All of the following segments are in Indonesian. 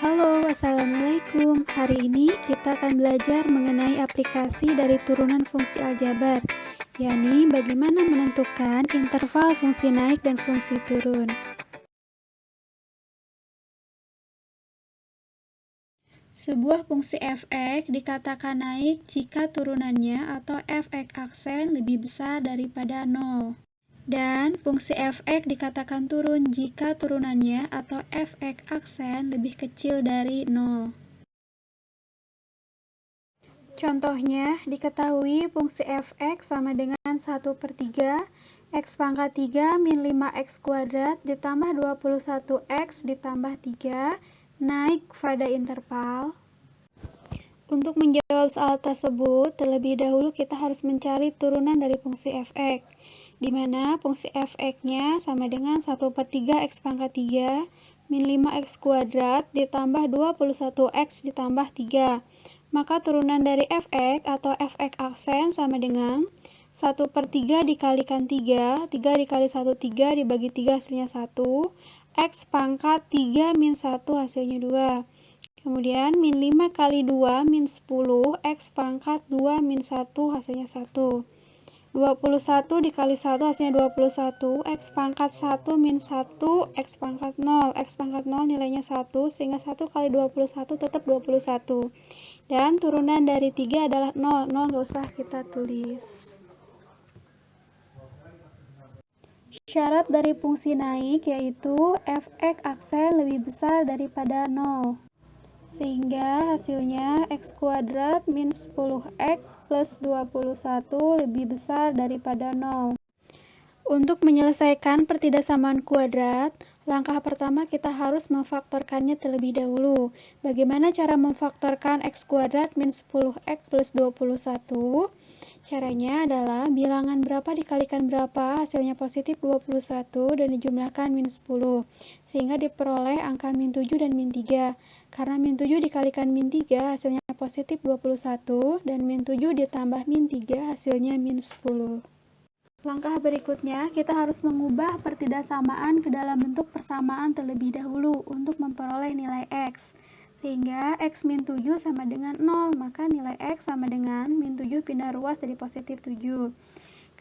Halo, Assalamualaikum. Hari ini kita akan belajar mengenai aplikasi dari turunan fungsi aljabar, yakni bagaimana menentukan interval fungsi naik dan fungsi turun. Sebuah fungsi f(x) dikatakan naik jika turunannya atau f(x) aksen lebih besar daripada 0. Dan fungsi f(x) dikatakan turun jika turunannya atau f(x) aksen lebih kecil dari 0. Contohnya, diketahui fungsi f(x) sama dengan 1/3 x pangkat 3 min 5x kuadrat ditambah 21x ditambah 3 naik pada interval. Untuk menjawab soal tersebut, terlebih dahulu kita harus mencari turunan dari fungsi f(x), di mana fungsi f(x)-nya sama dengan 1/3 x pangkat 3 min 5x kuadrat ditambah 21x ditambah 3. Maka turunan dari f(x) atau f(x) aksen sama dengan 1/3 dikalikan 3, 3 dikali 1, 3 dibagi 3 hasilnya 1, x pangkat 3 min 1 hasilnya 2. Kemudian min 5 kali 2 min 10, x pangkat 2 min 1 hasilnya 1. 21 dikali 1 hasilnya 21, x pangkat 1 min 1, x pangkat 0. X pangkat 0 nilainya 1, sehingga 1 kali 21 tetap 21. Dan turunan dari 3 adalah 0. 0 nggak usah kita tulis. Syarat dari fungsi naik yaitu f(x) aksen lebih besar daripada 0. Sehingga hasilnya x kuadrat min 10x plus 21 lebih besar daripada 0. Untuk menyelesaikan pertidaksamaan kuadrat, langkah pertama kita harus memfaktorkannya terlebih dahulu. Bagaimana cara memfaktorkan x kuadrat min 10x plus 21? Caranya adalah bilangan berapa dikalikan berapa, hasilnya positif 21 dan dijumlahkan min 10, sehingga diperoleh angka min 7 dan min 3. Karena min 7 dikalikan min 3 hasilnya positif 21 dan min 7 ditambah min 3 hasilnya min 10. Langkah berikutnya, kita harus mengubah pertidaksamaan ke dalam bentuk persamaan terlebih dahulu untuk memperoleh nilai x. Sehingga x min 7 sama dengan 0, maka nilai x sama dengan min 7 pindah ruas jadi positif 7.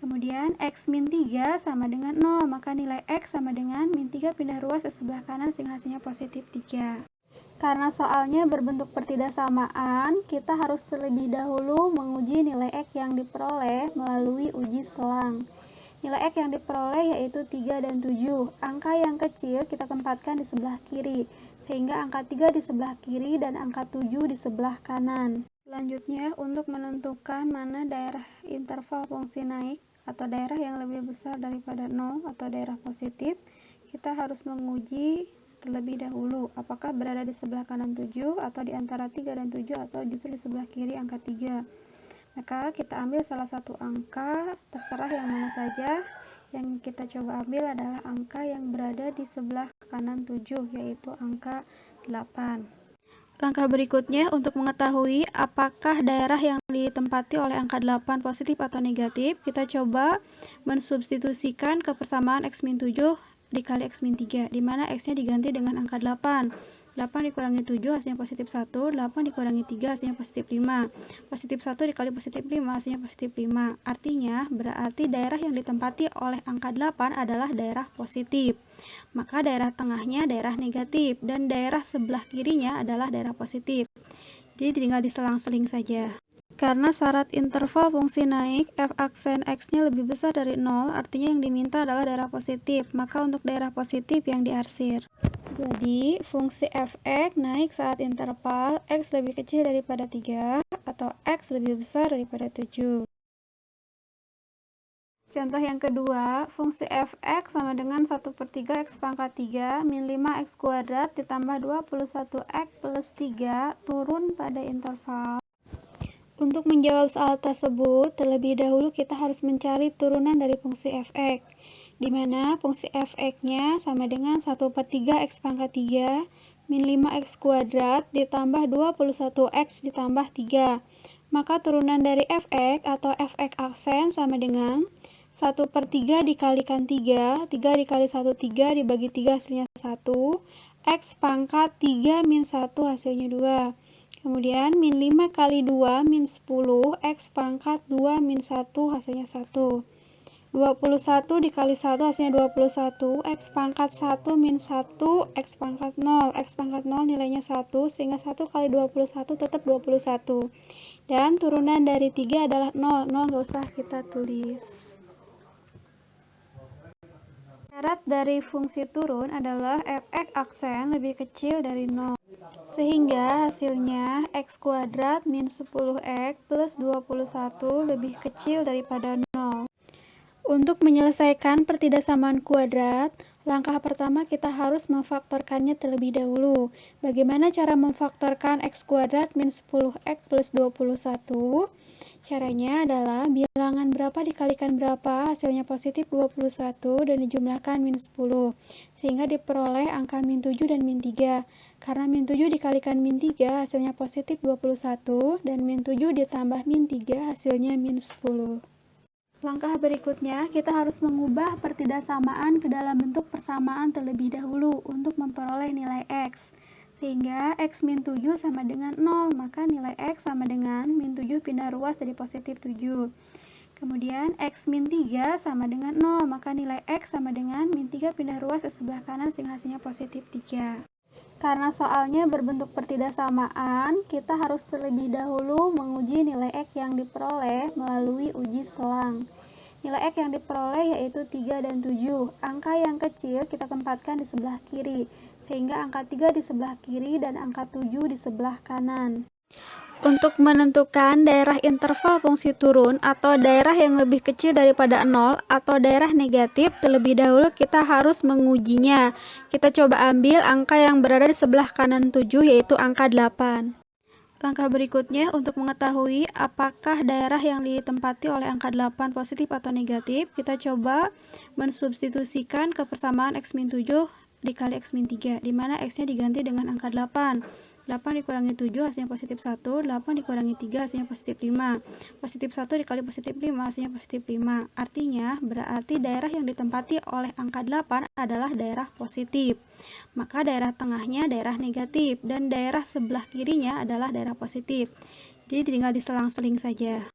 Kemudian x min 3 sama dengan 0, maka nilai x sama dengan min 3 pindah ruas ke sebelah kanan sehingga hasilnya positif 3. Karena soalnya berbentuk pertidaksamaan, kita harus terlebih dahulu menguji nilai x yang diperoleh melalui uji selang. Nilai x yang diperoleh yaitu 3 dan 7. Angka yang kecil kita tempatkan di sebelah kiri, sehingga angka 3 di sebelah kiri dan angka 7 di sebelah kanan. Selanjutnya, untuk menentukan mana daerah interval fungsi naik atau daerah yang lebih besar daripada 0 atau daerah positif, kita harus menguji terlebih dahulu apakah berada di sebelah kanan 7 atau di antara 3 dan 7 atau justru di sebelah kiri angka 3. Maka kita ambil salah satu angka, terserah yang mana saja. Yang kita coba ambil adalah angka yang berada di sebelah kanan 7, yaitu angka 8. Langkah berikutnya untuk mengetahui apakah daerah yang ditempati oleh angka 8 positif atau negatif, kita coba mensubstitusikan ke persamaan x min 7 dikali x min 3, di mana x-nya diganti dengan angka 8. 8 dikurangi 7 hasilnya positif 1, 8 dikurangi 3 hasilnya positif 5. Positif 1 dikali positif 5 hasilnya positif 5. Artinya, berarti daerah yang ditempati oleh angka 8 adalah daerah positif. Maka daerah tengahnya daerah negatif dan daerah sebelah kirinya adalah daerah positif. Jadi tinggal diselang-seling saja. Karena syarat interval fungsi naik, f aksen x-nya lebih besar dari 0, artinya yang diminta adalah daerah positif. Maka untuk daerah positif yang diarsir. Jadi, fungsi f(x) naik saat interval x lebih kecil daripada 3 atau x lebih besar daripada 7. Contoh yang kedua, fungsi f(x) sama dengan 1/3 x pangkat 3 min 5x kuadrat ditambah 21x plus 3 turun pada interval. Untuk menjawab soal tersebut, terlebih dahulu kita harus mencari turunan dari fungsi f(x), di mana fungsi f(x)-nya sama dengan 1/3 x pangkat 3 min 5x kuadrat ditambah 21x ditambah 3. Maka turunan dari f(x) atau f(x) aksen sama dengan 1/3 dikalikan 3, 3 dikali 1, 3 dibagi 3 hasilnya 1, X pangkat 3 min 1 hasilnya 2. Kemudian min 5 kali 2 min 10, X pangkat 2 min 1 hasilnya 1. 21 dikali 1 hasilnya 21, X pangkat 1 min 1, X pangkat 0. X pangkat 0 nilainya 1, sehingga 1 kali 21 tetap 21. Dan turunan dari 3 adalah 0. 0 nggak usah kita tulis. Syarat dari fungsi turun adalah f(x) aksen lebih kecil dari 0. Sehingga hasilnya x kuadrat min 10x plus 21 lebih kecil daripada 0. Untuk menyelesaikan pertidaksamaan kuadrat, langkah pertama kita harus memfaktorkannya terlebih dahulu. Bagaimana cara memfaktorkan x kuadrat min 10x plus 21? Caranya adalah bilangan berapa dikalikan berapa, hasilnya positif 21 dan dijumlahkan min 10. Sehingga diperoleh angka min 7 dan min 3. Karena min 7 dikalikan min 3 hasilnya positif 21 dan min 7 ditambah min 3 hasilnya min 10. Langkah berikutnya, kita harus mengubah pertidaksamaan ke dalam bentuk persamaan terlebih dahulu untuk memperoleh nilai x. Sehingga x min 7 sama dengan 0, maka nilai x sama dengan min 7 pindah ruas jadi positif 7. Kemudian x min 3 sama dengan 0, maka nilai x sama dengan min 3 pindah ruas ke sebelah kanan sehingga hasilnya positif 3. Karena soalnya berbentuk pertidaksamaan, kita harus terlebih dahulu menguji nilai x yang diperoleh melalui uji selang. Nilai x yang diperoleh yaitu 3 dan 7. Angka yang kecil kita tempatkan di sebelah kiri, sehingga angka 3 di sebelah kiri dan angka 7 di sebelah kanan. Untuk menentukan daerah interval fungsi turun atau daerah yang lebih kecil daripada 0 atau daerah negatif, terlebih dahulu kita harus mengujinya. Kita coba ambil angka yang berada di sebelah kanan 7, yaitu angka 8. Langkah berikutnya, untuk mengetahui apakah daerah yang ditempati oleh angka 8 positif atau negatif, kita coba mensubstitusikan ke persamaan x min 7 dikali x min 3, di mana x-nya diganti dengan angka 8. 8 dikurangi 7 hasilnya positif 1, 8 dikurangi 3 hasilnya positif 5. Positif 1 dikali positif 5 hasilnya positif 5. Artinya, berarti daerah yang ditempati oleh angka 8 adalah daerah positif. Maka daerah tengahnya daerah negatif dan daerah sebelah kirinya adalah daerah positif. Jadi tinggal diselang-seling saja.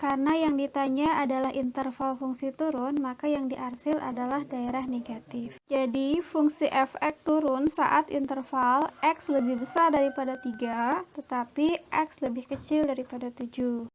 Karena yang ditanya adalah interval fungsi turun, maka yang diarsil adalah daerah negatif. Jadi fungsi f(x) turun saat interval x lebih besar daripada 3, tetapi x lebih kecil daripada 7.